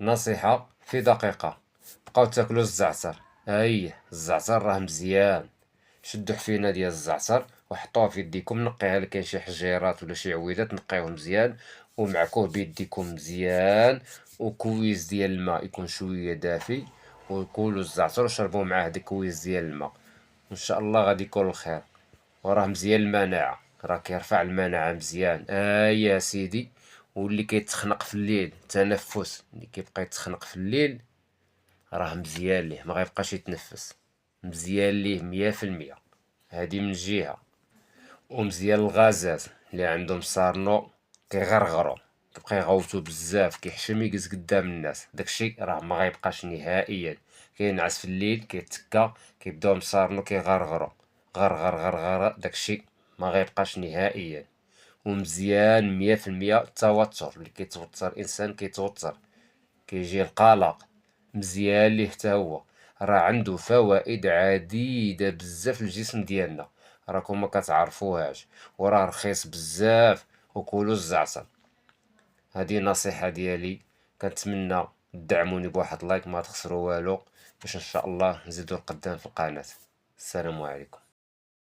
نصيحة في دقيقة، بقاو تاكلو الزعتر. هاهي الزعتر راه مزيان. شدو حفينة ديال الزعتر وحطوها في يديكم، نقيها كاين شي حجيرات ولا شي عويدات، نقيوهم مزيان ومعكوه بيديكم مزيان، وكويس ديال الماء يكون شوية دافي، وكولوا الزعتر وشربوا معاه هداك كويس ديال الماء، وان شاء الله غادي يكون الخير. وراه مزيان المناعة، راه كيرفع المناعة مزيان. يا سيدي. واللي كيتخنق في الليل، التنفس اللي كيبقى يتخنق في الليل راه مزيان ليه، ما غيبقاش يتنفس. مزيان ليه 100%. هادي من جهة. ومزيان الغازات اللي عندهم صارنو كيغرغرو، كيبقى يغوتو بزاف، كيحشم يجلس قدام الناس، داكشي راه ما غيبقاش نهائيا. كينعس في الليل كيتكا، كيبداو مصارنو كيغرغرو، غرغر غرغر، داكشي ما غيبقاش نهائيا. ومزيان 100%. التوتر اللي كيتوتر الانسان كيتوتر، كيجي القلق، مزيان ليه حتى هو. راه عنده فوائد عديدة بزاف للجسم ديالنا، راكم ما كتعرفوهاش. وراه رخيص بزاف. وكلوا الزعتر. هذه نصيحة ديالي، كنتمنى تدعموني بواحد لايك، ما تخسروا والو، باش ان شاء الله نزيدو القدام في القناة. السلام عليكم.